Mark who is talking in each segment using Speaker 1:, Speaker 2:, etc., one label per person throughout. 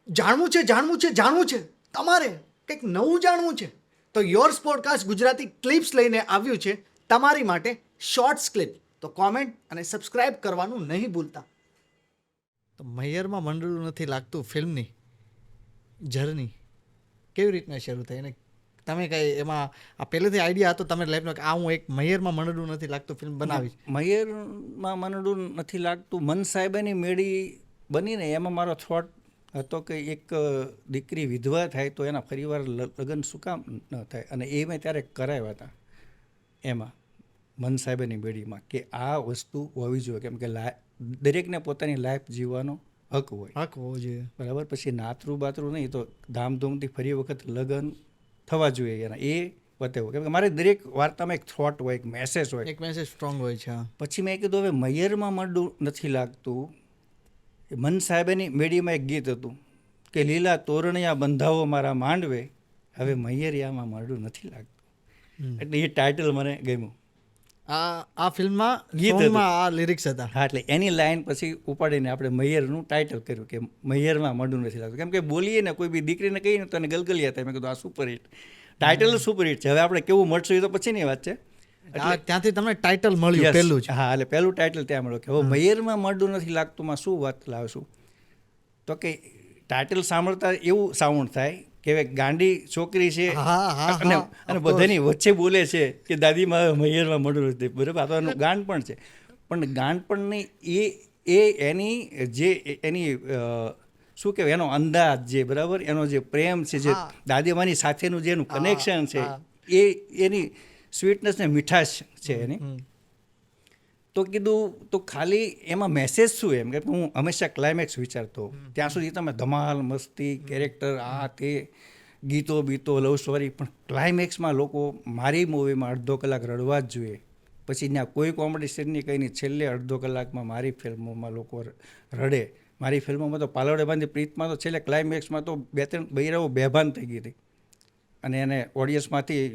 Speaker 1: જાણવું છે તમારે કંઈક નવું જાણવું છે તો યોર્સ પોડકાસ્ટ ગુજરાતી ક્લિપ્સ લઈને આવ્યું છે તમારી માટે શોર્ટ્સ ક્લિપ. તો કોમેન્ટ અને સબસ્ક્રાઇબ કરવાનું નહીં ભૂલતા. તો મૈયરમાં મંડળું નથી લાગતું ફિલ્મની જર્ની કેવી રીતના શરૂ થઈ અને તમે કઈ એમાં આ પહેલેથી આઈડિયા હતો તમે લાઈફનો કે આ હું એક મૈયરમાં મંડળું નથી લાગતું ફિલ્મ બનાવી?
Speaker 2: મૈયરમાં મનડું નથી લાગતું મન સાહેબાની મેળી બનીને એમાં મારો થોટ હતો કે એક દીકરી વિધવા થાય તો એના ફરીવાર લગ્ન શું કામ ન થાય, અને એ મેં ત્યારે કરાવ્યા હતા એમાં મન સાહેબાની મેળીમાં કે આ વસ્તુ હોવી જોઈએ, કેમ કે દરેકને પોતાની લાઈફ જીવવાનો હક
Speaker 1: હોવો જોઈએ,
Speaker 2: બરાબર. પછી નાતરું બાતરું નહીં તો ધામધૂમથી ફરી વખત લગ્ન થવા જોઈએ એના એ બતાવ્યું, કેમ કે મારે દરેક વાર્તામાં એક થોટ હોય, એક મેસેજ હોય,
Speaker 1: એક મેસેજ સ્ટ્રોંગ હોય છે.
Speaker 2: પછી મેં કીધું હવે મૈયરમાં મંડું નથી લાગતું. મન સાહેબની મેળીમાં એક ગીત હતું કે લીલા તોરણિયા બંધાવો મારા માંડવે, હવે મૈયરિયામાં મંડું નથી લાગતું. એટલે એ ટાઇટલ મને ગમ્યું.
Speaker 1: આ ફિલ્મમાં ગીતમાં આ લિરિક્સ હતા.
Speaker 2: હા, એટલે એની લાઈન પછી ઉપાડીને આપણે મૈયરનું ટાઇટલ કર્યું કે મૈયરમાં મંડું નથી લાગતું. કેમ કે બોલીએ ને કોઈ બી દીકરીને કહીને તો એને ગલગલિયા થાય. મેં કીધું આ સુપરહિટ ટાઇટલ સુપરહિટ છે. હવે આપણે કેવું મળશું એ તો પછીની વાત છે.
Speaker 1: ત્યાંથી તમને ટાઇટલ મળ્યું પહેલું જ.
Speaker 2: હા, એટલે પહેલું ટાઇટલ ત્યાં મળ્યું કે હવે મૈયરમાં મળતું નથી લાગતુંમાં શું વાત લાવશું. તો કે ટાઇટલ સાંભળતા એવું સાઉન્ડ થાય કે ગાંડી છોકરી છે અને બધાની વચ્ચે બોલે છે કે દાદીમાં મૈયરમાં મળતું નથી, બરાબર. આ તો એનું ગાન પણ છે, પણ ગાન પણ નહીં, એ એની જે એની શું કહેવાય એનો અંદાજ જે બરાબર એનો જે પ્રેમ છે, જે દાદીમાની સાથેનું જે એનું કનેક્શન છે, એ એની સ્વીટનેસ ને મીઠાશ છે એની. તો કીધું તો ખાલી એમાં મેસેજ શું એમ કે હું હંમેશા ક્લાઇમેક્સ વિચારતો. ત્યાં સુધી તમે ધમાલ મસ્તી કેરેક્ટર આ તે ગીતો બીતો લવ સ્ટોરી, પણ ક્લાઇમેક્સમાં લોકો મારી મૂવીમાં અડધો કલાક રડવા જ જોઈએ. પછી ત્યાં કોઈ કોમેડી સીનની કંઈ નહીં, છેલ્લે અડધો કલાકમાં મારી ફિલ્મોમાં લોકો રડે. મારી ફિલ્મોમાં તો પાલવડે બાંધી પ્રીતમાં તો છેલ્લે ક્લાઇમેક્સમાં તો 2-3 બૈરાઓ બેભાન થઈ ગઈ હતી અને એને ઓડિયન્સમાંથી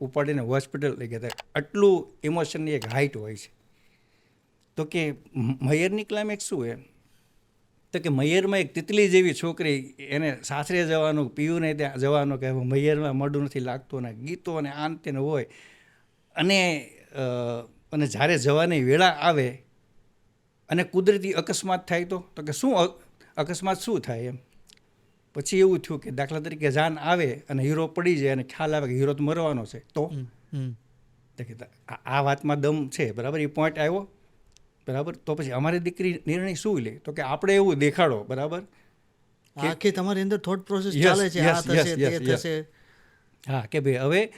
Speaker 2: ઉપાડીને હોસ્પિટલ લઈ ગયા હતા. આટલું ઇમોશનની એક હાઇટ હોય છે. તો કે મૈયરની ક્લાઇમેક્સ શું એમ તો કે મૈયરમાં એક તિતલી જેવી છોકરી એને સાસરે જવાનું, પિયુને ત્યાં જવાનું કે મૈયરમાં મળું નથી લાગતું, અને ગીતો અને આંતને હોય અને જ્યારે જવાની વેળા આવે અને કુદરતી અકસ્માત થાય તો કે શું અકસ્માત શું થાય એમ. પછી એવું થયું કે દાખલા તરીકે જાન આવે અને હીરો પડી જાય અને ખ્યાલ આવે કે હીરો તો મરવાનો છે, તો આ વાતમાં દમ છે, બરાબર. એ પોઈન્ટ આવ્યો, બરાબર. તો પછી અમારી દીકરી નિર્ણય શું લે તો કે આપણે એવું દેખાડો, બરાબર,
Speaker 1: કે તમારી અંદર થોટ પ્રોસેસ ચાલે છે, આ થશે તે થશે.
Speaker 2: હા, કે ભાઈ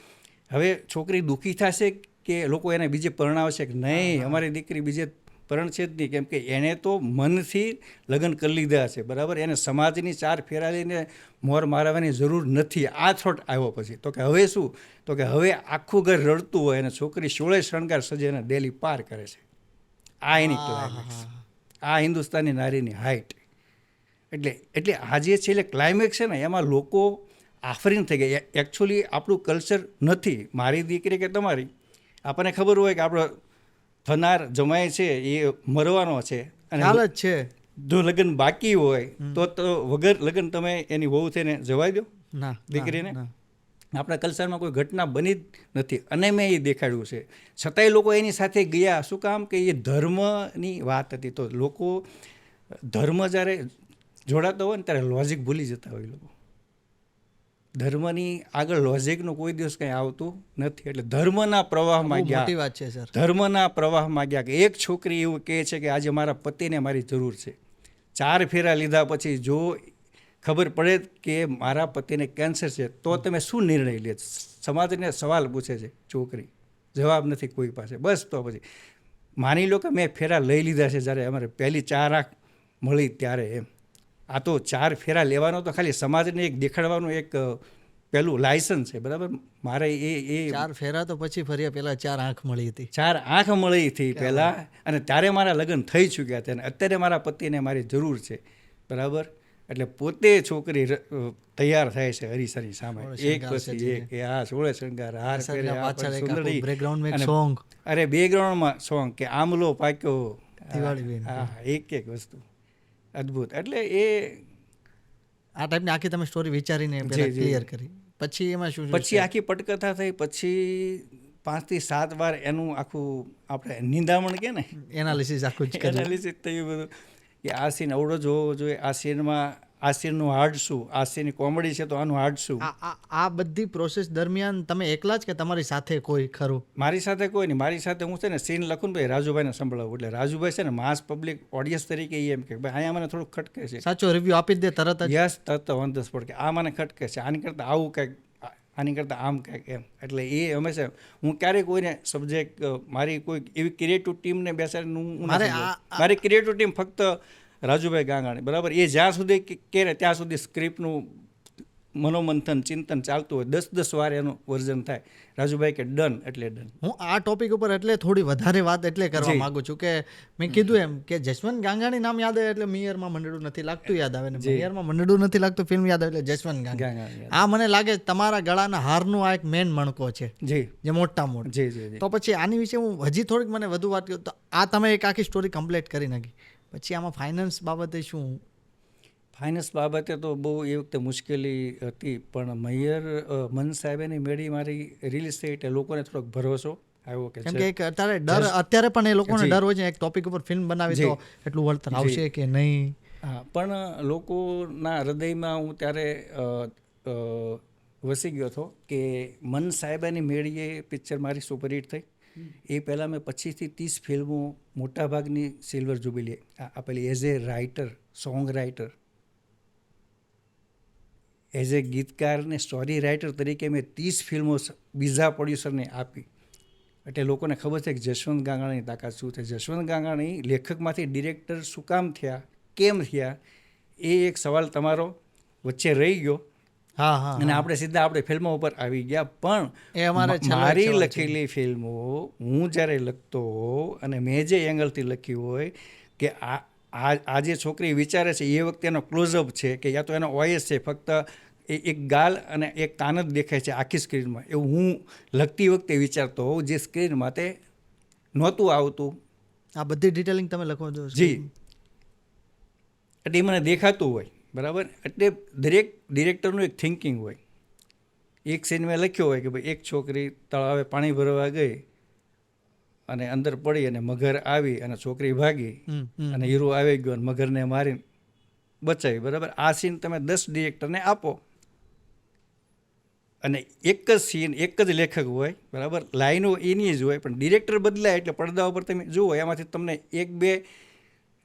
Speaker 2: હવે છોકરી દુઃખી થશે કે લોકો એને બીજે પરણાવશે કે નહીં, અમારી દીકરી બીજે પરણશે જ નહીં, કેમ કે એને તો મનથી લગ્ન કરી લીધા છે, બરાબર. એને સમાજની 4 ફેરા લઈને મોર મારવાની જરૂર નથી. આ થોટ આવ્યો પછી. તો કે હવે શું તો કે હવે આખું ઘર રડતું હોય અને છોકરી 16 શણગાર સજે અને ડેલી પાર કરે છે. આ એની ક્લાઇમેક્સ, આ હિન્દુસ્તાની નારીની હાઇટ. એટલે આ જે છે એટલે ક્લાઇમેક્સ છે ને એમાં લોકો આફરીન થઈ ગયા. એકચ્યુઅલી આપણું કલ્ચર નથી, મારી દીકરી કે તમારી, આપણને ખબર હોય કે આપણો થનાર જમાય છે એ મરવાનો છે અને
Speaker 1: હાલ જ છે.
Speaker 2: જો લગ્ન બાકી હોય તો વગર લગ્ન તમે એની વહુ થઈને જવાઈ દો
Speaker 1: ના
Speaker 2: દીકરીને. આપણા કલ્ચરમાં કોઈ ઘટના બની જ નથી અને મેં એ દેખાડ્યું છે. છતાંય લોકો એની સાથે ગયા. શું કામ કે એ ધર્મની વાત હતી. તો લોકો ધર્મ જ્યારે જોડાતો હોય ને ત્યારે લોજિક ભૂલી જતા હોય લોકો. ધર્મની આગળ લોજિકનું કોઈ દિવસ કંઈ આવતું નથી. એટલે ધર્મના પ્રવાહમાં ગયા.
Speaker 1: મોટી વાત છે સર.
Speaker 2: ધર્મના પ્રવાહમાં ગયા કે એક છોકરી એવું કહે છે કે આજે મારા પતિને મારી જરૂર છે. 4 ફેરા લીધા પછી જો ખબર પડે કે મારા પતિને કેન્સર છે તો તમે શું નિર્ણય લે? સમાજને સવાલ પૂછે છે છોકરી, જવાબ નથી કોઈ પાસે. બસ તો પછી માની લો કે મેં ફેરા લઈ લીધા છે જ્યારે અમારે પહેલી 4 આંખ મળી ત્યારે એમ. આ તો 4 ફેરા લેવાનો તો ખાલી સમાજને એક દેખાડવાનું એક પહેલું લાયસન્સ છે, બરાબર. મારે એ
Speaker 1: 4 ફેરા તો પછી ફર્યા પહેલાં 4 આંખ મળી હતી.
Speaker 2: 4 આંખ મળી હતી પહેલાં, અને ત્યારે મારા લગ્ન થઈ ચૂક્યા હતા અને અત્યારે મારા પતિને મારી જરૂર છે, બરાબર. એટલે પોતે છોકરી તૈયાર થાય છે હરીસરી સામે, એક પછી એક કે આ 16 શણગાર હાર પહેર્યા સુંદરી,
Speaker 1: બેકગ્રાઉન્ડમાં એક સોંગ,
Speaker 2: અરે બેકગ્રાઉન્ડમાં સોંગ કે આમલો પાક્યો,
Speaker 1: દિવાળી બેન,
Speaker 2: હા, એક વસ્તુ અદ્ભુત. એટલે એ
Speaker 1: આ ટાઈપની આખી તમે સ્ટોરી વિચારીને પહેલા ક્લિયર કરી, પછી એમાં શું
Speaker 2: પછી આખી પટકથા થઈ, પછી 5 થી 7 વાર એનું આખું આપણે નિંદામણ કે ને
Speaker 1: એનાલિસિસ આખું જ કર્યું.
Speaker 2: એનાલિસિસ થયું બધું કે આ સીન અવડો જ હોવો જોઈએ, આ સીનમાં આ સીનનું હાર્ડ શું, આ સીન કોમેડી છે તો આનું હાર્ડ શું.
Speaker 1: આ બધી પ્રોસેસ દરમિયાન તમે એકલા જ કે તમારી સાથે કોઈ ખરું?
Speaker 2: મારી સાથે કોઈ નહીં, મારી સાથે હું છે ને સીન લખું ને ભાઈ રાજુભાઈને સંભળાવું, એટલે રાજુભાઈ છે ને માસ પબ્લિક ઓડિયન્સ તરીકે એમ કે ભાઈ અહીંયા મને થોડુંક ખટકે છે,
Speaker 1: સાચો રિવ્યૂ આપી દે તરત જ.
Speaker 2: યસ, તરત ઓન ધ સ્પોટ કે આ મને ખટકે છે, આની કરતાં આવું કંઈક, આની કરતાં આમ કંઈક એમ. એટલે એ હંમેશા હું ક્યારેય કોઈને સબ્જેક્ટ મારી કોઈ એવી ક્રિએટિવ ટીમને બેસાડીને મારી ક્રિએટિવ ટીમ ફક્ત રાજુભાઈ ગાંગાણી, બરાબર, એ જ્યાં સુધી કરે ત્યાં સુધી સ્ક્રિપ્ટનું મનોમંથન ચિંતન ચાલતું હોય, 10 વાર એનું વર્ઝન થાય. રાજુભાઈ કે ડન એટલે ડન.
Speaker 1: હું આ ટોપિક ઉપર એટલે થોડી વધારે વાત એટલે કરવા માંગુ છું કે મેં કીધું એમ કે જસવંત ગાંગાણી નામ યાદ આવે એટલે મિયરમાં મંડળું નથી લાગતું યાદ આવે, ને મિયરમાં મંડળું નથી લાગતું ફિલ્મ યાદ આવે એટલે જસવંત ગાંગાણી. આ મને લાગે તમારા ગળાના હારનું આ એક મેન મણકો છે, જે મોટા મોટ. તો પછી આની વિશે હું હજી થોડીક મને વધુ વાત કરું તો આ તમે એક આખી સ્ટોરી કમ્પ્લીટ કરી નાખી, પછી આમાં ફાઇનાન્સ બાબતે શું?
Speaker 2: ફાઇનાન્સ બાબતે તો બહુ એ વખતે મુશ્કેલી હતી, પણ મૈયર મન સાહેબની મેળી મારી રિલીઝ થઈ એટલે લોકોને થોડોક ભરોસો આવ્યો કે
Speaker 1: કેમ કે અત્યારે ડર, અત્યારે પણ એ લોકોને ડર હોય છે એક ટોપિક ઉપર ફિલ્મ બનાવી તો એટલું વળતર આવશે કે નહીં.
Speaker 2: હા, પણ લોકોના હૃદયમાં હું ત્યારે વસી ગયો હતો કે મન સાહેબાની મેળીએ પિક્ચર મારી સુપરહિટ થઈ. એ પહેલાં મેં 25 થી 30 ફિલ્મો મોટાભાગની સિલ્વર જુબિલી આપેલી as a writer, song writer, as a ગીતકાર ને સ્ટોરી રાઇટર તરીકે મેં 30 ફિલ્મો બીજા પ્રોડ્યુસરને આપી. એટલે લોકોને ખબર છે કે જસવંત ગાંગાણીની તાકાત શું છે. જસવંત ગાંગાણી લેખકમાંથી ડિરેક્ટર શું કામ થયા, કેમ થયા, એ એક સવાલ તમારો વચ્ચે રહી ગયો. અને આપણે સીધા આપણે ફિલ્મો ઉપર આવી ગયા. પણ મારી લખેલી ફિલ્મો હું જ્યારે લખતો અને મેં જે એંગલથી લખી હોય કે આ જે છોકરી વિચારે છે એ વખતે એનો ક્લોઝઅપ છે કે યા તો એનો વોઇસ છે, ફક્ત એક ગાલ અને એક કાન જ દેખાય છે આખી સ્ક્રીનમાં, એવું હું લખતી વખતે વિચારતો હોઉં, જે સ્ક્રીનમાં તે નહોતું આવતું.
Speaker 1: આ બધી ડિટેલિંગ તમે લખો છો?
Speaker 2: જી, એટલે એ મને દેખાતું હોય, બરાબર. એટલે દરેક ડિરેક્ટરનું એક થિંકિંગ હોય. એક સીન મેં લખ્યો હોય કે ભાઈ એક છોકરી તળાવે પાણી ભરવા ગઈ અને અંદર પડી અને મગર આવી અને છોકરી ભાગી અને હીરો આવી ગયો અને મગરને મારીને બચાવી, બરાબર. આ સીન તમે 10 ડિરેક્ટરને આપો અને એક જ સીન, એક જ લેખક હોય, બરાબર, લાઈનો એની જ હોય, પણ ડિરેક્ટર બદલાય એટલે પડદા ઉપર તમે જુઓ એમાંથી તમને 1-2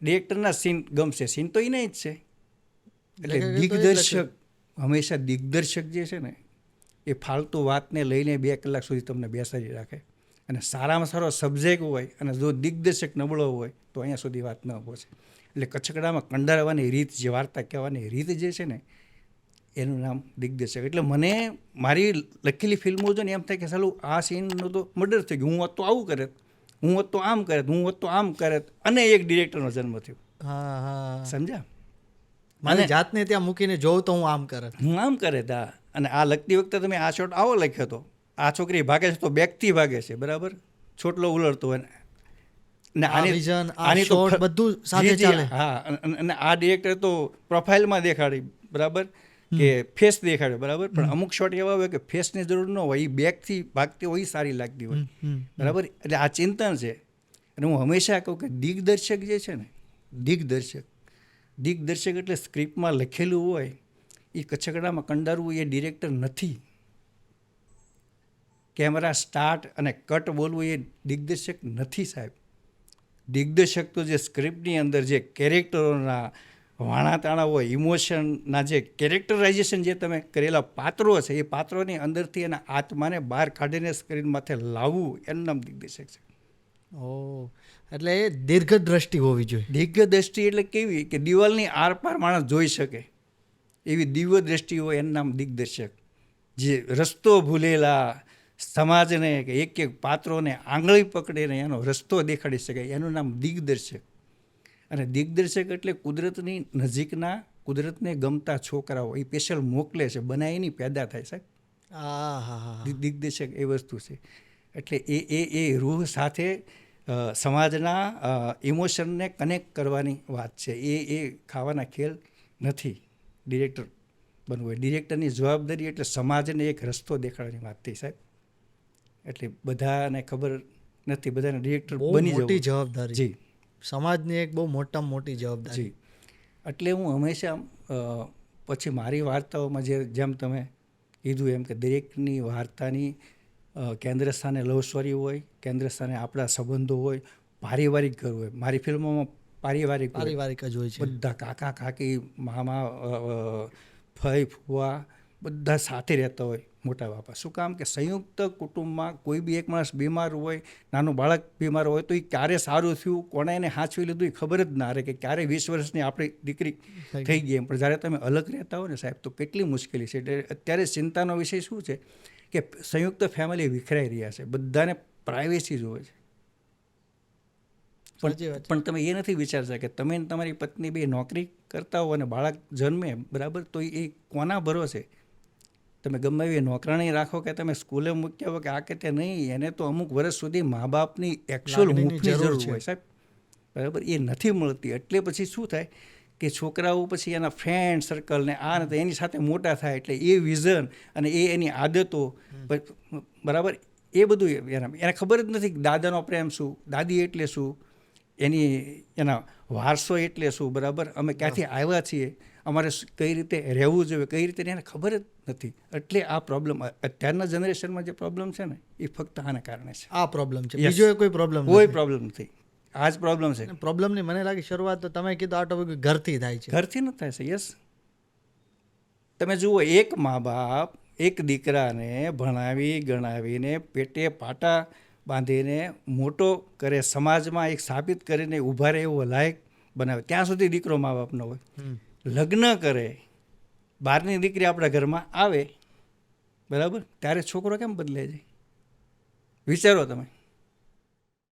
Speaker 2: ડિરેક્ટરના સીન ગમશે, સીન તો એને જ છે. એટલે દિગ્દર્શક હંમેશા, દિગ્દર્શક જે છે ને એ ફાલતુ વાતને લઈને 2 કલાક સુધી તમને બેસાડી રાખે, અને સારામાં સારો સબ્જેક્ટ હોય અને જો દિગ્દર્શક નબળો હોય તો અહીંયા સુધી વાત ન પહોંચે. એટલે કચ્છકડામાં કંડારવાની રીત, જે વાર્તા કહેવાની રીત જે છે ને એનું નામ દિગ્દર્શક. એટલે મને મારી લખેલી ફિલ્મો જો ને એમ થાય કે સાલું આ સીનનું તો મર્ડર થઈ ગયું, હું હોત તો આવું કરે, હું હોત તો આમ કરે, હું હોત તો આમ કરે, અને એક ડિરેક્ટરનો જન્મ થયો. સમજ્યા?
Speaker 1: મારી જાતને ત્યાં મૂકીને જોઉં તો હું આમ કરે,
Speaker 2: હું આમ કરે તા. અને આ લખતી વખતે તમે આ શોટ આવો લખ્યો હતો, આ છોકરી ભાગે છે તો બેગથી ભાગે છે, બરાબર, છોટલો ઉલળતો હોય ને આની તો
Speaker 1: બધું સાથે ચાલે.
Speaker 2: હા, અને આ ડિરેક્ટર તો પ્રોફાઇલમાં દેખાડી, બરાબર, કે ફેસ દેખાડ્યો, બરાબર, પણ અમુક શોટ એવા હોય કે ફેસની જરૂર ન હોય, એ બેગથી ભાગતી હોય સારી લાગતી હોય, બરાબર. એટલે આ ચિંતન છે. અને હું હંમેશા કહું કે દિગ્દર્શક જે છે ને, દિગ્દર્શક એટલે સ્ક્રિપ્ટમાં લખેલું હોય એ કચ્છકડામાં કંડારવું એ ડિરેક્ટર નથી. કેમેરા સ્ટાર્ટ અને કટ બોલવું એ દિગ્દર્શક નથી સાહેબ. દિગ્દર્શક તો જે સ્ક્રિપ્ટની અંદર જે કેરેક્ટરોના વાણાતાણા હોય, ઇમોશનના જે કેરેક્ટરાઇઝેશન જે તમે કરેલા પાત્રો છે એ પાત્રોની અંદરથી એના આત્માને બહાર કાઢીને સ્ક્રીન માથે લાવવું, એનું નામ દિગ્દર્શક છે.
Speaker 1: એટલે એ દીર્ઘ દ્રષ્ટિ હોવી જોઈએ.
Speaker 2: દીર્ઘ દ્રષ્ટિ એટલે કેવી કે દિવાલની આરપાર માણસ જોઈ શકે એવી દિવ્ય દ્રષ્ટિ હોય, એનું નામ દિગ્દર્શક. જે રસ્તો ભૂલેલા સમાજને કે એક પાત્રોને આંગળી પકડીને એનો રસ્તો દેખાડી શકે, એનું નામ દિગ્દર્શક. અને દિગ્દર્શક એટલે કુદરતની નજીકના, કુદરતને ગમતા છોકરાઓ એ સ્પેશિયલ મોકલે છે, બનાવીની પેદા થાય સાહેબ. દિગ્દર્શક એ વસ્તુ છે. એટલે એ રૂહ સાથે સમાજના ઇમોશનને કનેક્ટ કરવાની વાત છે. એ ખાવાના ખેલ નથી. ડિરેક્ટર બનવું હોય. ડિરેક્ટરની જવાબદારી એટલે સમાજને એક રસ્તો દેખાડવાની વાત થઈ સાહેબ. એટલે બધાને ખબર નથી, બધાને ડિરેક્ટર
Speaker 1: બહુ
Speaker 2: બની
Speaker 1: મોટી
Speaker 2: જવું.
Speaker 1: જવાબદારી,
Speaker 2: જી
Speaker 1: સમાજની એક બહુ મોટામાં મોટી જવાબદારી.
Speaker 2: જી. એટલે હું હંમેશા પછી મારી વાર્તાઓમાં જેમ તમે કીધું એમ કે દરેકની વાર્તાની કેન્દ્ર સ્થાને લવ સ્ટોરી હોય, કેન્દ્ર સ્થાને આપણા સંબંધો હોય, પારિવારિક ઘર હોય. મારી ફિલ્મોમાં પારિવારિક
Speaker 1: જ હોય છે.
Speaker 2: બધા કાકા કાકી, મામા, ફઈ, ફુવા બધા સાથે રહેતા હોય, મોટા બાપા. શું કામ કે સંયુક્ત કુટુંબમાં કોઈ બી એક માણસ બીમાર હોય, નાનું બાળક બીમાર હોય તો એ ક્યારે સારું થયું, કોણે એને હાંચવી લીધું એ ખબર જ ના રહે કે ક્યારે 20 વર્ષની આપણી દીકરી થઈ ગઈ એમ. પણ જ્યારે તમે અલગ રહેતા હો ને સાહેબ તો કેટલી મુશ્કેલી છે. એટલે અત્યારે ચિંતાનો વિષય શું છે કે સંયુક્ત ફેમિલી વિખરાઈ રહ્યા છે, બધાને પ્રાઇવેસી જોવે છે. પણ તમે એ નથી વિચારતા કે તમે તમારી પત્ની બે નોકરી કરતા હો અને બાળક જન્મે બરાબર, તો એ કોના ભરોસે તમે ગમે એવી નોકરાણી રાખો કે તમે સ્કૂલે મૂક્યા હો કે આ કે તે નહીં, એને તો અમુક વર્ષ સુધી મા બાપની એકચ્યુઅલ હૂંફની જરૂર હોય સાહેબ, બરાબર. એ નથી મળતી. એટલે પછી શું થાય કે છોકરાઓ પછી એના ફ્રેન્ડ સર્કલને આ ને એની સાથે મોટા થાય, એટલે એ વિઝન અને એની આદતો બરાબર એ બધું એને ખબર જ નથી કે દાદાનો પ્રેમ શું, દાદી એટલે શું, એના વારસો એટલે શું, બરાબર. અમે ક્યાંથી આવ્યા છીએ, અમારે કઈ રીતે રહેવું જોઈએ, કઈ રીતે એને ખબર જ નથી. એટલે આ પ્રોબ્લેમ અત્યારના જનરેશનમાં જે પ્રોબ્લેમ છે ને એ ફક્ત આના કારણે છે.
Speaker 1: આ પ્રોબ્લેમ છે, બીજો કોઈ પ્રોબ્લેમ
Speaker 2: નથી. આ જ પ્રોબ્લેમ છે.
Speaker 1: પ્રોબ્લેમની મને લાગે શરૂઆત તો તમે કીધું આ ટોપિક ઘરથી થાય છે.
Speaker 2: ઘરથી ન થાય છે. યસ. તમે જુઓ, એક મા બાપ એક દીકરાને ભણાવી ગણાવીને પેટે પાટા બાંધીને મોટો કરે, સમાજમાં એક સ્થાપિત કરીને ઊભા રહે એવો લાયક બનાવે, ત્યાં સુધી દીકરો મા બાપનો હોય. લગ્ન કરે, બહારની દીકરી આપણા ઘરમાં આવે, બરાબર, ત્યારે છોકરો કેમ બદલે છે વિચારો તમે.